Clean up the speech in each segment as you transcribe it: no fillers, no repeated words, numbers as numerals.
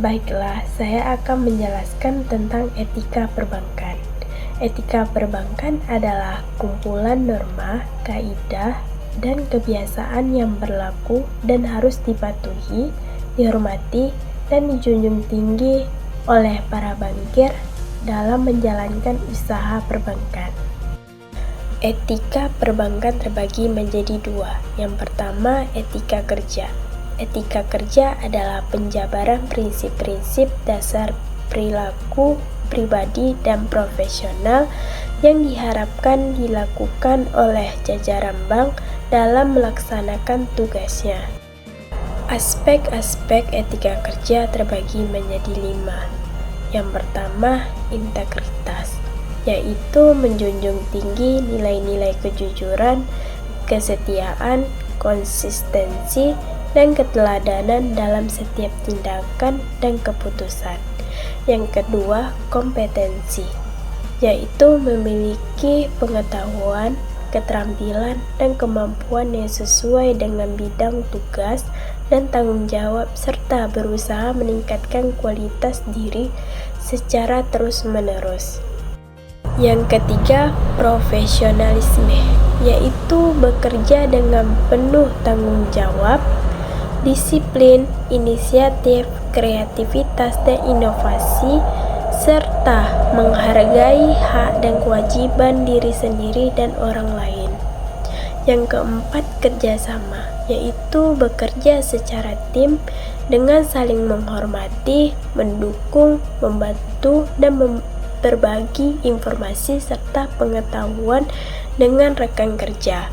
Baiklah, saya akan menjelaskan tentang etika perbankan. Etika perbankan adalah kumpulan norma, kaidah, dan kebiasaan yang berlaku dan harus dipatuhi, dihormati, dan dijunjung tinggi oleh para bankir dalam menjalankan usaha perbankan. Etika perbankan terbagi menjadi dua. Yang pertama, etika kerja. Etika kerja adalah penjabaran prinsip-prinsip dasar perilaku pribadi dan profesional yang diharapkan dilakukan oleh jajaran bank dalam melaksanakan tugasnya. Aspek-aspek etika kerja terbagi menjadi 5. Yang pertama, integritas, yaitu menjunjung tinggi nilai-nilai kejujuran, kesetiaan, konsistensi, dan keteladanan dalam setiap tindakan dan keputusan. Yang kedua, kompetensi, yaitu memiliki pengetahuan, keterampilan, dan kemampuan yang sesuai dengan bidang tugas dan tanggung jawab serta berusaha meningkatkan kualitas diri secara terus-menerus. Yang ketiga, profesionalisme, yaitu bekerja dengan penuh tanggung jawab, disiplin, inisiatif, kreativitas, dan inovasi, serta menghargai hak dan kewajiban diri sendiri dan orang lain. Yang keempat, kerjasama, yaitu bekerja secara tim dengan saling menghormati, mendukung, membantu, dan berbagi informasi serta pengetahuan dengan rekan kerja.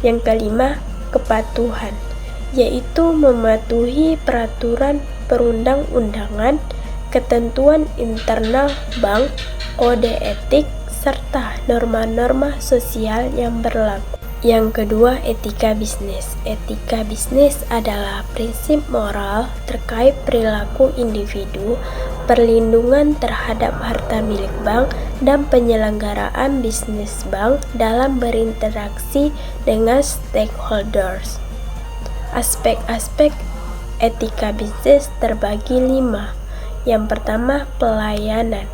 Yang kelima, kepatuhan, yaitu mematuhi peraturan perundang-undangan, ketentuan internal bank, kode etik, serta norma-norma sosial yang berlaku. Yang kedua, etika bisnis. Etika bisnis adalah prinsip moral terkait perilaku individu, perlindungan terhadap harta milik bank, dan penyelenggaraan bisnis bank dalam berinteraksi dengan stakeholders. Aspek-aspek etika bisnis terbagi 5. Yang pertama, pelayanan,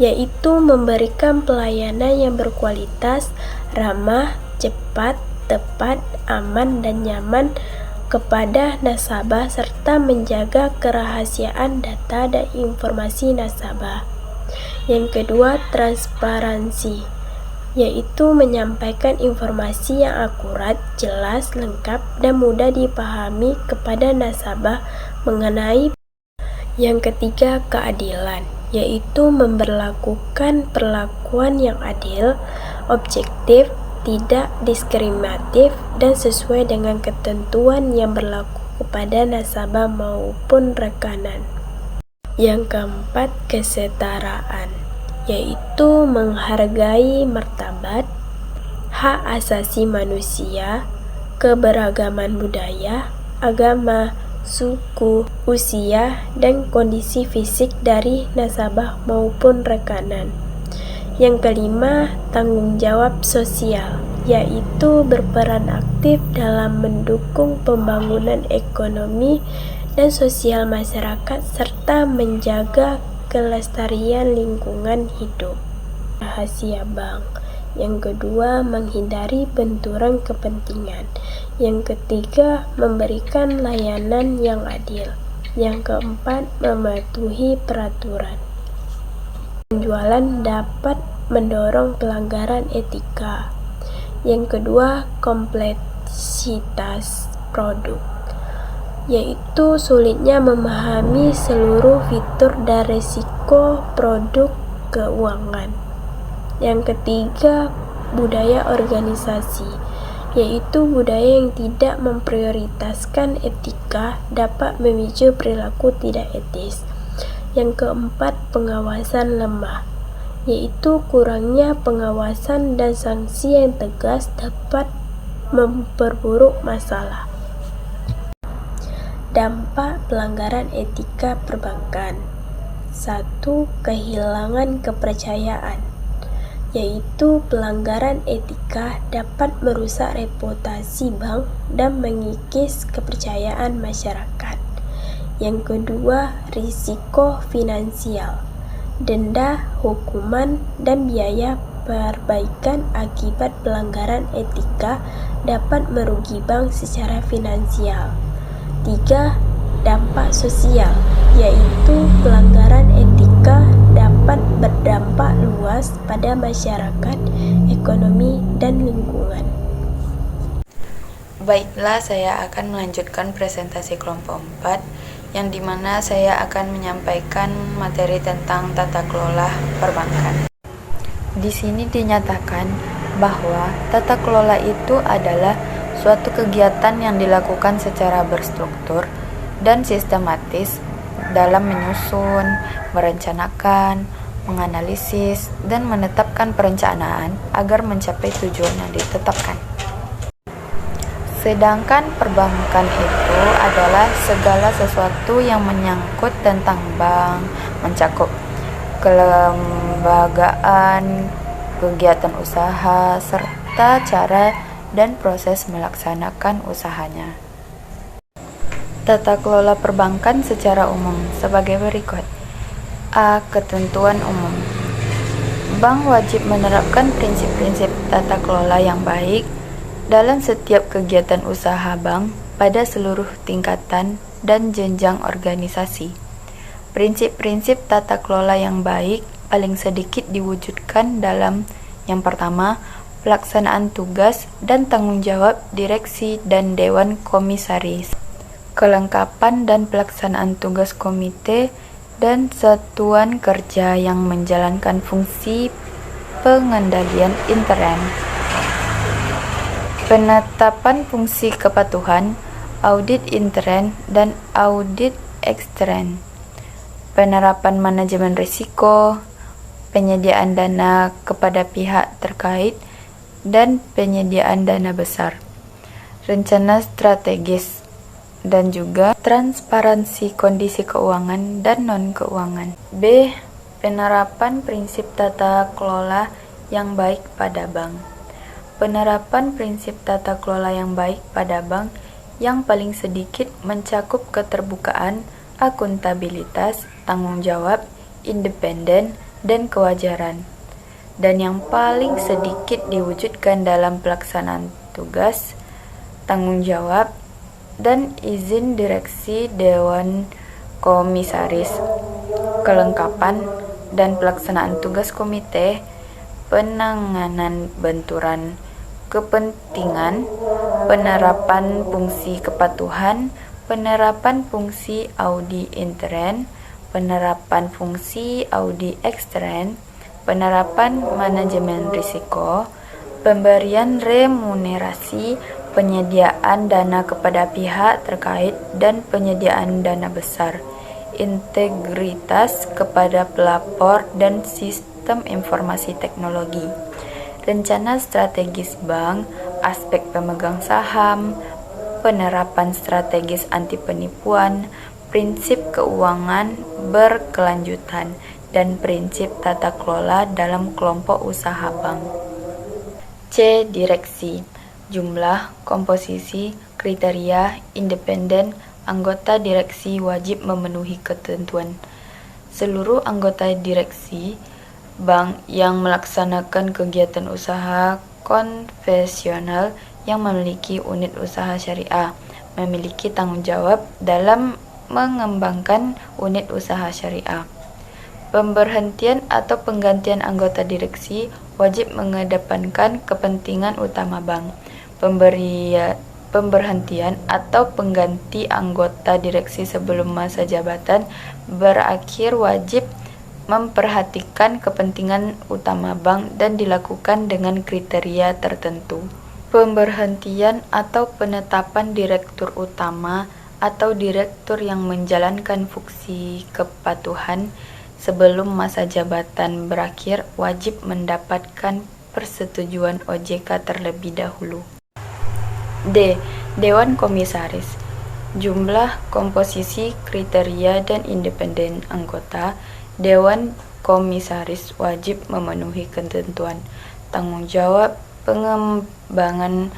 yaitu memberikan pelayanan yang berkualitas, ramah, cepat, tepat, aman, dan nyaman kepada nasabah serta menjaga kerahasiaan data dan informasi nasabah. Yang kedua, transparansi, yaitu menyampaikan informasi yang akurat, jelas, lengkap, dan mudah dipahami kepada nasabah mengenai. Yang ketiga, keadilan, yaitu memberlakukan perlakuan yang adil, objektif, tidak diskriminatif, dan sesuai dengan ketentuan yang berlaku kepada nasabah maupun rekanan. Yang keempat, kesetaraan, yaitu menghargai martabat, hak asasi manusia, keberagaman budaya, agama, suku, usia, dan kondisi fisik dari nasabah maupun rekanan. Yang kelima, tanggung jawab sosial, yaitu berperan aktif dalam mendukung pembangunan ekonomi dan sosial masyarakat serta menjaga kelestarian lingkungan hidup. Rahasia bank. Yang kedua, menghindari benturan kepentingan. Yang ketiga, memberikan layanan yang adil. Yang keempat, mematuhi peraturan. Penjualan dapat mendorong pelanggaran etika. Yang kedua, kompleksitas produk, yaitu sulitnya memahami seluruh fitur dan risiko produk keuangan. Yang ketiga, budaya organisasi, yaitu budaya yang tidak memprioritaskan etika dapat memicu perilaku tidak etis. Yang keempat, pengawasan lemah, yaitu kurangnya pengawasan dan sanksi yang tegas dapat memperburuk masalah. Dampak pelanggaran etika perbankan. 1. Kehilangan kepercayaan, yaitu pelanggaran etika dapat merusak reputasi bank dan mengikis kepercayaan masyarakat. Yang kedua, risiko finansial, denda, hukuman, dan biaya perbaikan akibat pelanggaran etika dapat merugi bank secara finansial. 3. Dampak sosial, yaitu pelanggaran etika dapat berdampak luas pada masyarakat, ekonomi, dan lingkungan. Baiklah, saya akan melanjutkan presentasi kelompok 4, yang dimana saya akan menyampaikan materi tentang tata kelola perbankan. Di sini dinyatakan bahwa tata kelola itu adalah suatu kegiatan yang dilakukan secara berstruktur dan sistematis dalam menyusun, merencanakan, menganalisis, dan menetapkan perencanaan agar mencapai tujuan yang ditetapkan. Sedangkan perbankan itu adalah segala sesuatu yang menyangkut tentang bank, mencakup kelembagaan, kegiatan usaha, serta cara dan proses melaksanakan usahanya. Tata kelola perbankan secara umum sebagai berikut. A. Ketentuan umum. Bank wajib menerapkan prinsip-prinsip tata kelola yang baik dalam setiap kegiatan usaha bank pada seluruh tingkatan dan jenjang organisasi. Prinsip-prinsip tata kelola yang baik paling sedikit diwujudkan dalam yang pertama, pelaksanaan tugas dan tanggung jawab direksi dan dewan komisaris, kelengkapan dan pelaksanaan tugas komite dan satuan kerja yang menjalankan fungsi pengendalian intern, penetapan fungsi kepatuhan, audit intern dan audit ekstern, penerapan manajemen risiko, penyediaan dana kepada pihak terkait, dan penyediaan dana besar, rencana strategis, dan juga transparansi kondisi keuangan dan non-keuangan. B. Penerapan prinsip tata kelola yang baik pada bank. Penerapan prinsip tata kelola yang baik pada bank yang paling sedikit mencakup keterbukaan, akuntabilitas, tanggung jawab, independen, dan kewajaran. Dan yang paling sedikit diwujudkan dalam pelaksanaan tugas, tanggung jawab, dan izin direksi dewan komisaris, kelengkapan dan pelaksanaan tugas komite, penanganan benturan kepentingan, penerapan fungsi kepatuhan, penerapan fungsi audit intern, penerapan fungsi audit ekstern, penerapan manajemen risiko, pemberian remunerasi, penyediaan dana kepada pihak terkait dan penyediaan dana besar, integritas kepada pelapor dan sistem informasi teknologi, rencana strategis bank, aspek pemegang saham, penerapan strategis anti penipuan, prinsip keuangan berkelanjutan, dan prinsip tata kelola dalam kelompok usaha bank. C. Direksi. Jumlah, komposisi, kriteria, independen, anggota direksi wajib memenuhi ketentuan. Seluruh anggota direksi bank yang melaksanakan kegiatan usaha konvensional yang memiliki unit usaha syariah memiliki tanggung jawab dalam mengembangkan unit usaha syariah. Pemberhentian atau penggantian anggota direksi wajib mengedepankan kepentingan utama bank. Pemberhentian atau pengganti anggota direksi sebelum masa jabatan berakhir wajib memperhatikan kepentingan utama bank dan dilakukan dengan kriteria tertentu. Pemberhentian atau penetapan direktur utama atau direktur yang menjalankan fungsi kepatuhan sebelum masa jabatan berakhir wajib mendapatkan persetujuan OJK terlebih dahulu. D. Dewan Komisaris. Jumlah, komposisi, kriteria, dan independen anggota Dewan Komisaris wajib memenuhi ketentuan. Tanggung jawab pengembangan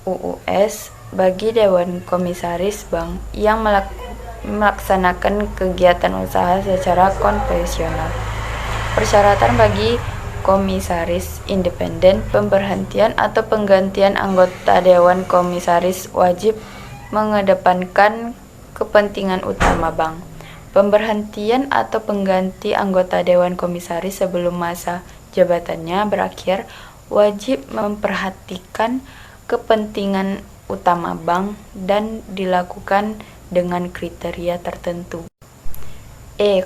UUS bagi Dewan Komisaris Bank yang melaksanakan kegiatan usaha secara konvensional. Persyaratan bagi komisaris independen, pemberhentian atau penggantian anggota Dewan Komisaris wajib mengedepankan kepentingan utama bank. Pemberhentian atau pengganti anggota Dewan Komisaris sebelum masa jabatannya berakhir wajib memperhatikan kepentingan utama bank dan dilakukan dengan kriteria tertentu.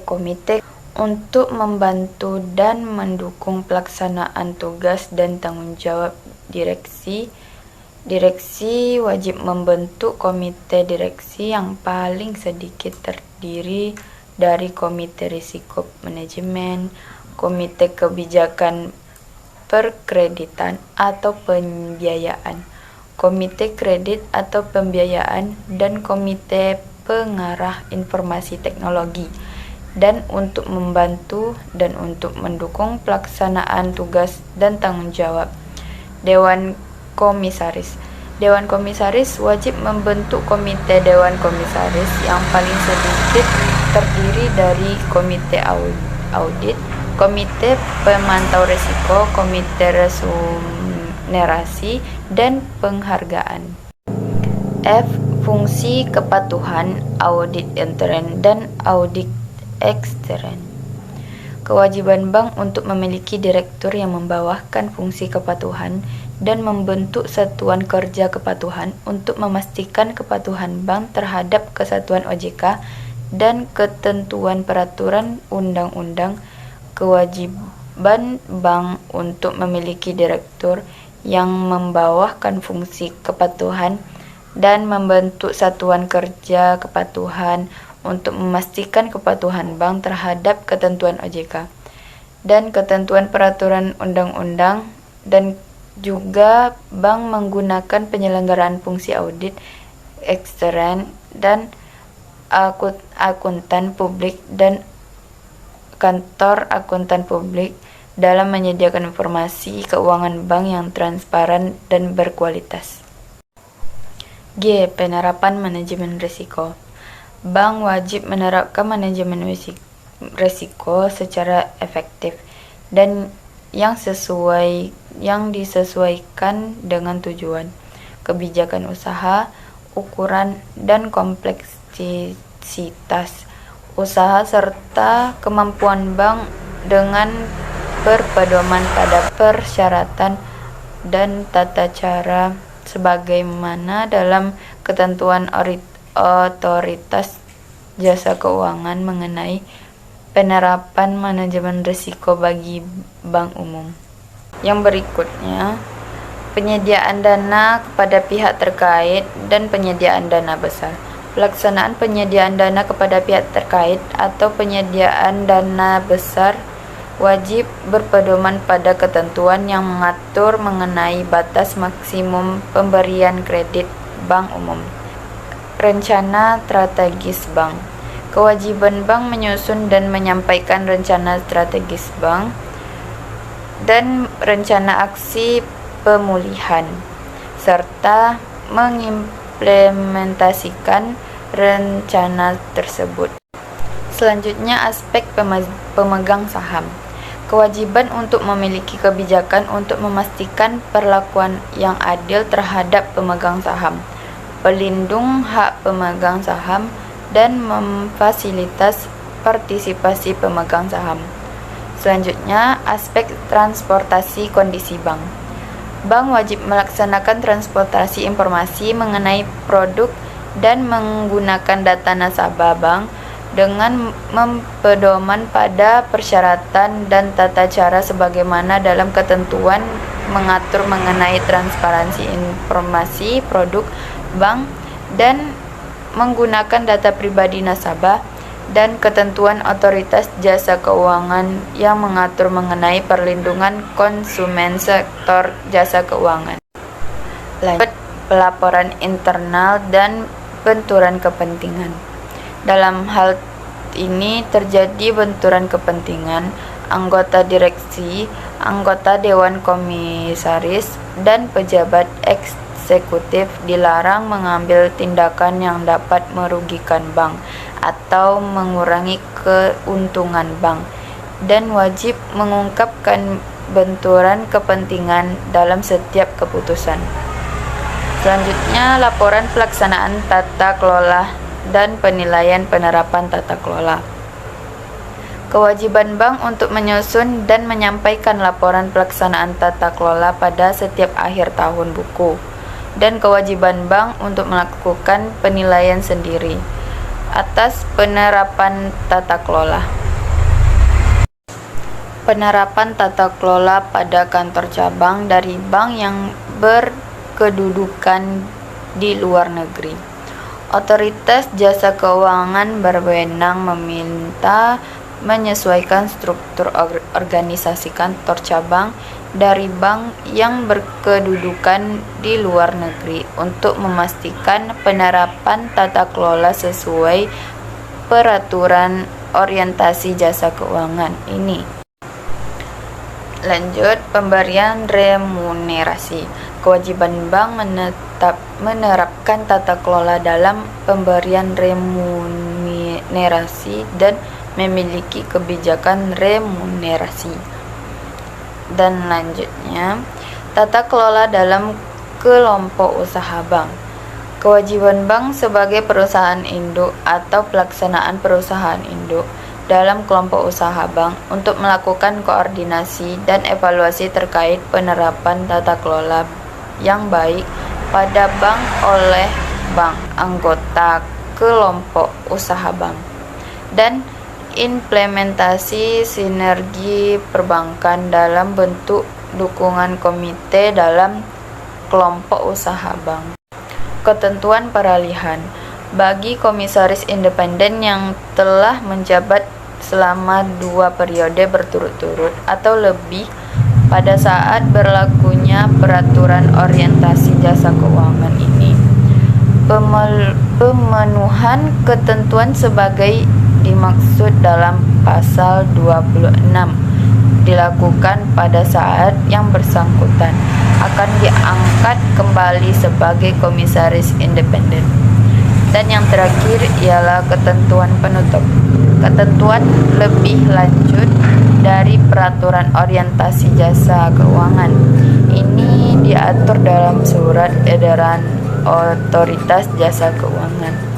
Komite untuk membantu dan mendukung pelaksanaan tugas dan tanggung jawab direksi. Direksi wajib membentuk komite direksi yang paling sedikit terdiri dari komite risiko manajemen, komite kebijakan perkreditan atau pembiayaan, komite kredit atau pembiayaan, dan komite pengarah informasi teknologi, dan untuk membantu dan untuk mendukung pelaksanaan tugas dan tanggung jawab Dewan Komisaris. Dewan Komisaris wajib membentuk komite Dewan Komisaris yang paling sedikit terdiri dari komite audit, komite pemantau risiko, komite remunerasi, dan penghargaan. Fungsi kepatuhan, audit intern dan audit ekstern. Kewajiban bank untuk memiliki direktur yang membawakan fungsi kepatuhan dan membentuk satuan kerja kepatuhan untuk memastikan kepatuhan bank terhadap kesatuan OJK dan ketentuan peraturan undang-undang. Kewajiban bank untuk memiliki direktur yang membawakan fungsi kepatuhan dan membentuk satuan kerja kepatuhan untuk memastikan kepatuhan bank terhadap ketentuan OJK dan ketentuan peraturan undang-undang, dan juga bank menggunakan penyelenggaraan fungsi audit ekstern dan akuntan publik dan kantor akuntan publik dalam menyediakan informasi keuangan bank yang transparan dan berkualitas. Penerapan manajemen risiko. Bank wajib menerapkan manajemen risiko secara efektif dan yang disesuaikan dengan tujuan, kebijakan usaha, ukuran dan kompleksitas usaha serta kemampuan bank dengan berpedoman pada persyaratan dan tata cara sebagaimana dalam ketentuan otoritas jasa keuangan mengenai penerapan manajemen risiko bagi bank umum. Yang berikutnya, penyediaan dana kepada pihak terkait dan penyediaan dana besar. Pelaksanaan penyediaan dana kepada pihak terkait atau penyediaan dana besar wajib berpedoman pada ketentuan yang mengatur mengenai batas maksimum pemberian kredit bank umum. Rencana strategis bank. Kewajiban bank menyusun dan menyampaikan rencana strategis bank dan rencana aksi pemulihan, serta mengimplementasikan rencana tersebut. Selanjutnya, aspek pemegang saham. Kewajiban untuk memiliki kebijakan untuk memastikan perlakuan yang adil terhadap pemegang saham, pelindung hak pemegang saham, dan memfasilitas partisipasi pemegang saham. Selanjutnya, aspek transportasi kondisi bank. Bank wajib melaksanakan transportasi informasi mengenai produk dan menggunakan data nasabah bank dengan mempedoman pada persyaratan dan tata cara sebagaimana dalam ketentuan mengatur mengenai transparansi informasi produk bank dan menggunakan data pribadi nasabah, dan ketentuan otoritas jasa keuangan yang mengatur mengenai perlindungan konsumen sektor jasa keuangan. Lanjut, pelaporan internal dan benturan kepentingan. Dalam hal ini terjadi benturan kepentingan anggota direksi, anggota Dewan Komisaris, dan pejabat eksekutif dilarang mengambil tindakan yang dapat merugikan bank atau mengurangi keuntungan bank, dan wajib mengungkapkan benturan kepentingan dalam setiap keputusan. Selanjutnya, laporan pelaksanaan tata kelola dan penilaian penerapan tata kelola. Kewajiban bank untuk menyusun dan menyampaikan laporan pelaksanaan tata kelola pada setiap akhir tahun buku, dan kewajiban bank untuk melakukan penilaian sendiri atas penerapan tata kelola. Penerapan tata kelola pada kantor cabang dari bank yang berkedudukan di luar negeri. Otoritas jasa keuangan berwenang meminta menyesuaikan struktur organisasi kantor cabang dari bank yang berkedudukan di luar negeri untuk memastikan penerapan tata kelola sesuai peraturan orientasi jasa keuangan ini. Lanjut, pemberian remunerasi. Kewajiban bank menerapkan tata kelola dalam pemberian remunerasi dan memiliki kebijakan remunerasi. Dan lanjutnya, tata kelola dalam kelompok usaha bank. Kewajiban bank sebagai perusahaan induk atau pelaksanaan perusahaan induk dalam kelompok usaha bank untuk melakukan koordinasi dan evaluasi terkait penerapan tata kelola yang baik pada bank oleh bank anggota kelompok usaha bank, dan implementasi sinergi perbankan dalam bentuk dukungan komite dalam kelompok usaha bank. Ketentuan peralihan bagi komisaris independen yang telah menjabat selama 2 periode berturut-turut atau lebih pada saat berlakunya peraturan orientasi jasa keuangan ini. Pemenuhan ketentuan sebagai dimaksud dalam pasal 26 dilakukan pada saat yang bersangkutan akan diangkat kembali sebagai komisaris independen. Dan yang terakhir ialah ketentuan penutup. Ketentuan lebih lanjut dari peraturan orientasi jasa keuangan ini diatur dalam surat edaran otoritas jasa keuangan.